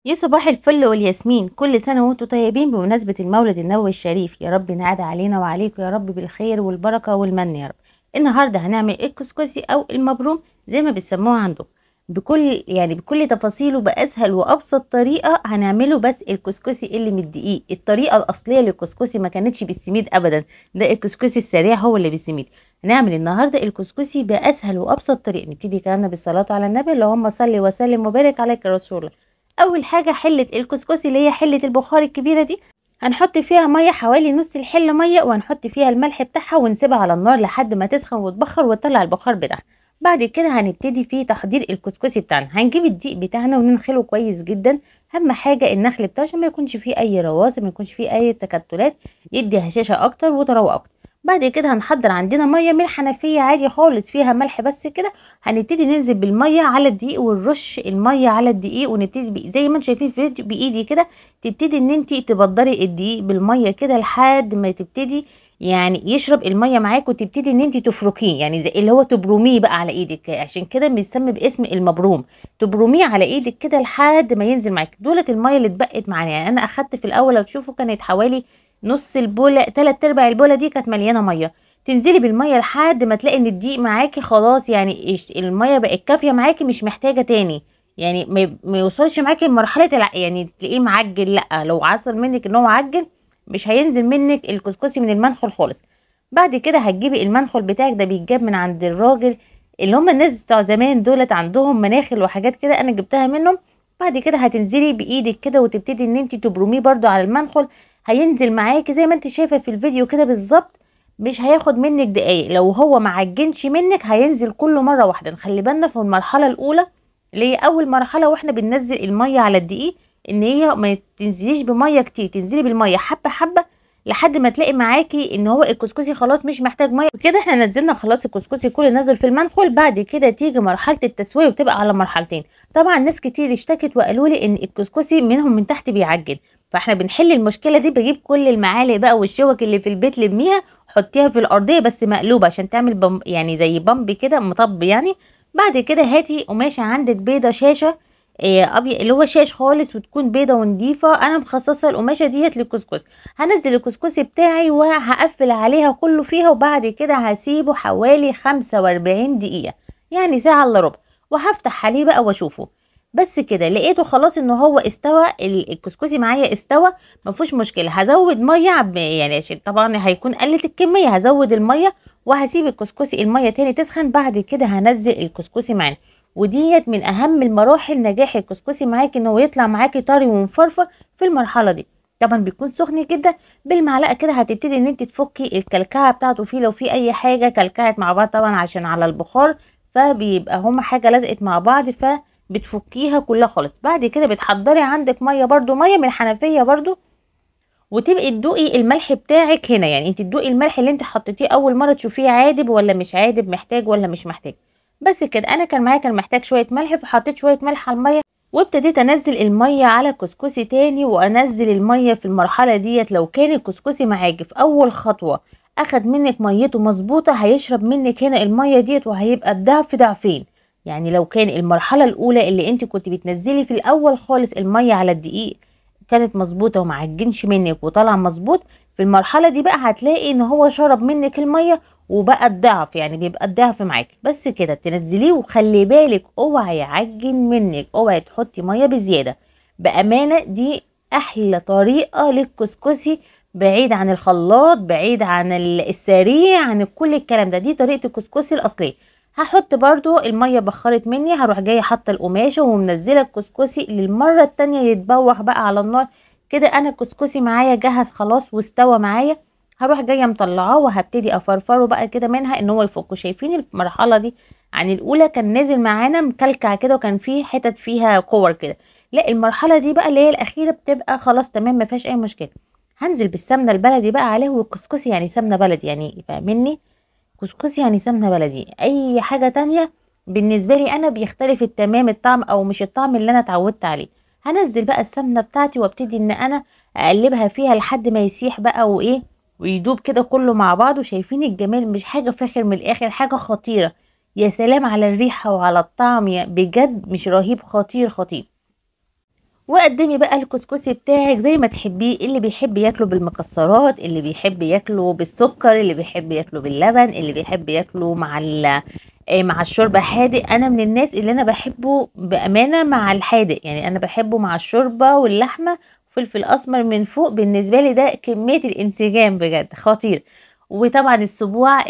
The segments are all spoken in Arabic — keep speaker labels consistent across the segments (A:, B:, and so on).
A: يا صباح الفل والياسمين، كل سنة وانتم طيبين بمناسبة المولد النبوي الشريف. يا رب نعاد علينا وعليكم يا رب بالخير والبركة والمن يا رب. النهاردة هنعمل الكسكسي او المبروم زي ما بتسموه عندكم، بكل تفاصيله، بأسهل وأبسط طريقة هنعمله. بس الكسكسي اللي من الدقيق، الطريقة الأصلية للكسكسي ما كانتش بالسميد أبدا، ده الكسكسي السريع هو اللي بالسميد. هنعمل النهاردة الكسكسي بأسهل وأبسط طريقة. نبتدي كلامنا بالصلاة على النبي، اللهم صل وسلم وبارك عليك يا رسول الله. اول حاجه حله الكسكسي اللي هي حله البخار الكبيره دي، هنحط فيها ميه حوالي نص الحله ميه، وهنحط فيها الملح بتاعها ونسيبها على النار لحد ما تسخن وتبخر وتطلع البخار بتاعها. بعد كده هنبتدي في تحضير الكسكسي بتاعنا. هنجيب الدقيق بتاعنا وننخله كويس جدا. اهم حاجه النخل بتاعه عشان ما يكونش فيه اي رواسب، ما يكونش فيه اي تكتلات، يدي هشاشه اكتر وطراوه اكتر. بعد كده هنحضر عندنا ميه من الحنفيه عادي خالص فيها ملح بس كده. هنبتدي ننزل بالميه على الدقيق ونرش الميه على الدقيق، ونبتدي زي ما انتم شايفين في الفيديو بايدي كده. تبتدي ان انت تبدري الدقيق بالميه كده لحد ما تبتدي يعني يشرب الميه معاك، وتبتدي ان انت تفركيه، يعني زي اللي هو تبرميه بقى على ايدك، عشان كده بيسمى باسم المبروم. تبرميه على ايدك كده لحد ما ينزل معاك. دولت الميه اللي اتبقت معانا، يعني انا اخدت في الاول لو تشوفوا كانت حوالي نص البوله، 3/4 البوله دي كانت مليانه ميه. تنزلي بالميه لحد ما تلاقي ان الدقيق معاكي خلاص، يعني الميه بقت كافيه معاكي، مش محتاجه تاني. يعني ما يوصلش معاكي لمرحله يعني تلاقيه معجن، لا لو عصر منك ان هو عجن مش هينزل منك الكسكسي من المنخل خالص. بعد كده هتجيبي المنخل بتاعك، ده بيتجاب من عند الراجل اللي هم الناس بتوع زمان دولت، عندهم مناخل وحاجات كده، انا جبتها منهم. بعد كده هتنزلي بايدك كده وتبتدي ان انت تبرميه برده على المنخل. هينزل معاكي زي ما انت شايفه في الفيديو كده بالظبط، مش هياخد منك دقايق. لو هو معجنش منك هينزل كله مره واحده. نخلي بالنا في المرحله الاولى اللي هي اول مرحله واحنا بننزل الميه على الدقيق، ان هي ما تنزليش بميه كتير، تنزلي بالميه حبه حبه لحد ما تلاقي معاكي ان هو الكسكسي خلاص مش محتاج ميه. وكده احنا نزلنا خلاص الكسكسي كله نزل في المنخل. بعد كده تيجي مرحله التسويه وبتبقى على مرحلتين. طبعا ناس كتير اشتكت وقالوا لي ان الكسكسي منهم من تحت بيعجن، فاحنا بنحل المشكله دي. بجيب كل المعالق بقى والشوك اللي في البيت لميها، حطيها في الارضيه بس مقلوبه عشان تعمل يعني زي بامب كده مطب يعني. بعد كده هاتي قماشه عندك بيضه شاشه، ابيض اللي هو شاش خالص، وتكون بيضه ونضيفه. انا مخصصه القماشه ديت للكسكسي. هنزل الكسكسي بتاعي وهقفل عليها كله فيها، وبعد كده هسيبه حوالي 45 دقيقه، يعني ساعه الا ربع، وهفتح عليه بقى واشوفه. بس كده لقيته خلاص ان هو استوى، الكسكسي معايا استوى، مفيش مشكله. هزود ميه يعني عشان طبعا هيكون قلت الكميه، هزود الميه وهسيب الكسكسي الميه تاني تسخن. بعد كده هنزل الكسكسي معانا. وديت من اهم المراحل نجاح الكسكسي معاكي، ان هو يطلع معاكي طري ومفرفر في المرحله دي. طبعا بيكون سخن جدا. بالمعلقه كده هتبتدي ان انت تفكي الكلكعه بتاعته فيه، لو في اي حاجه كلكعت مع بعض طبعا عشان على البخار، فبيبقى هما حاجه لزقت مع بعض، بتفكيها كلها خالص. بعد كده بتحضري عندك ميه، برضو ميه من الحنفيه برضو، وتبقي تدوقي الملح بتاعك هنا. يعني انت تدوقي الملح اللي انت حطيتيه اول مره، تشوفيه عادب ولا مش عادب، محتاج ولا مش محتاج. بس كده انا كان معايا كان محتاج شويه ملح، فحطيت شويه ملح على الميه، وابتديت انزل الميه على كسكسي تاني. وانزل الميه في المرحله ديت. لو كان الكسكسي معاكي في اول خطوه اخد منك ميته مظبوطه، هيشرب منك هنا الميه ديت وهيبقى بضعف ضعفين. يعني لو كان المرحله الاولى اللي انت كنت بتنزلي في الاول خالص الميه على الدقيق كانت مظبوطه ومعجنش منك وطلع مظبوط، في المرحله دي بقى هتلاقي ان هو شرب منك الميه وبقى الضعف، يعني بيبقى الضعف معاكي. بس كده تنزليه، وخلي بالك اوعي يعجن منك، اوعي تحطي ميه بزياده. بامانه دي احلى طريقه للكسكسي، بعيد عن الخلاط، بعيد عن السريع، عن كل الكلام ده. دي طريقه الكسكسي الاصليه. هحط برضو الميه بخرت مني، هروح جايه حاطه القماشه ومنزله الكسكسي للمره التانية يتبوخ بقى على النار. كده انا الكسكسي معايا جهز خلاص واستوى معايا. هروح جايه مطلعاه وهبتدي افرفره بقى كده منها ان هو يفك. شايفين المرحله دي عن الاولى كان نازل معانا مكلكع كده، وكان فيه حتت فيها كور كده. لا المرحله دي بقى اللي هي الاخيره بتبقى خلاص تمام، ما فيهاش اي مشكله. هنزل بالسمنه البلدي بقى عليه، والكسكسي يعني سمنه بلدي، يعني فاهمني، كسكسي يعني سمنه بلدي. اي حاجه تانية بالنسبه لي انا بيختلف التمام الطعم او مش الطعم اللي انا اتعودت عليه. هنزل بقى السمنه بتاعتي وابتدي ان انا اقلبها فيها لحد ما يسيح بقى وايه، ويدوب كده كله مع بعض. وشايفين الجمال، مش حاجه فاخر من الاخر، حاجه خطيره. يا سلام على الريحه وعلى الطعم، بجد مش رهيب، خطير خطير. وقدمي بقى الكسكسي بتاعك زي ما تحبيه، اللي بيحب ياكله بالمكسرات، اللي بيحب ياكله بالسكر، اللي بيحب ياكله باللبن، اللي بيحب ياكله مع الشوربه حادق. انا من الناس اللي انا بحبه بامانه مع الحادق، يعني انا بحبه مع الشوربه واللحمه، فلفل اسمر من فوق. بالنسبه لي ده كميه الانسجام بجد خطير. وطبعا السبوع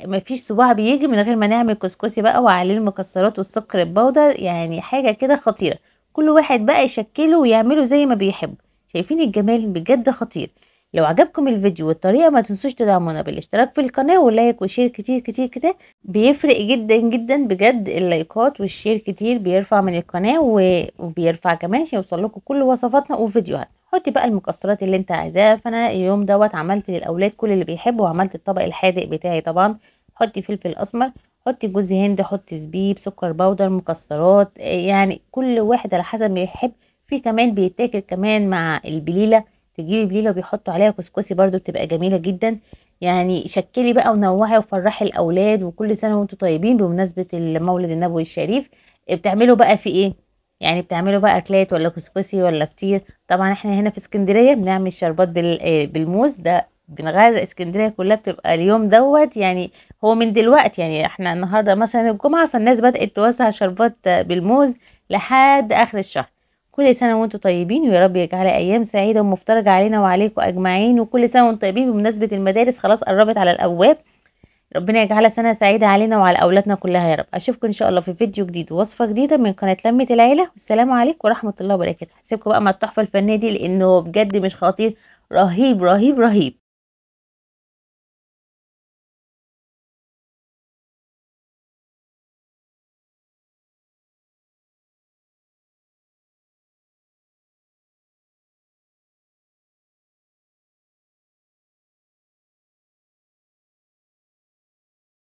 A: مفيش سبوع بيجي من غير ما نعمل كسكسي بقى وعليه المكسرات والسكر البودر، يعني حاجه كده خطيره. كل واحد بقى يشكله ويعمله زي ما بيحب. شايفين الجمال بجد خطير. لو عجبكم الفيديو والطريقة ما تنسوش تدعمونا بالاشتراك في القناة واللايك وشير كتير كتير كتير، بيفرق جدا جدا بجد. اللايكات والشير كتير بيرفع من القناة وبيرفع كمان عشان يوصل لكم كل وصفاتنا وفيديوهاتنا. حطي بقى المكسرات اللي انت عايزاها. فانا اليوم دوت عملت للاولاد كل اللي بيحبوا، وعملت الطبق الحادق بتاعي طبعا. حطي فلفل اسمر، حطي جوز هند، حطي زبيب، سكر بودر، مكسرات، يعني كل واحد على حسب ما يحب. في كمان بيتاكل كمان مع البليله، تجيبي بليله وبيحطوا عليها كسكسي برضو بتبقى جميله جدا. يعني شكلي بقى ونوعي وفرحي الاولاد. وكل سنه وانتم طيبين بمناسبه المولد النبوي الشريف. بتعملوا بقى في ايه؟ يعني بتعملوا بقى اكلات ولا كسكسي ولا فطير؟ طبعا احنا هنا في اسكندريه بنعمل شربات بالموز ده. بنغير اسكندريه كلها بتبقى اليوم دوت، يعني هو من دلوقتي. يعني احنا النهارده مثلا الجمعه، فالناس بدات توزع شربات بالموز لحد اخر الشهر. كل سنه وانتم طيبين، ويا رب يجعلها ايام سعيده ومفترجه علينا وعليكم اجمعين. وكل سنه وانتم طيبين بمناسبه المدارس خلاص قربت على الابواب. ربنا يجعلها سنه سعيده علينا وعلى اولادنا كلها يا رب. اشوفكم ان شاء الله في فيديو جديد ووصفه جديده من قناه لمة العيله. والسلام عليكم ورحمه الله وبركاته. هسيبكم بقى مع التحفه الفنيه دي لانه بجد مش خطير، رهيب رهيب رهيب.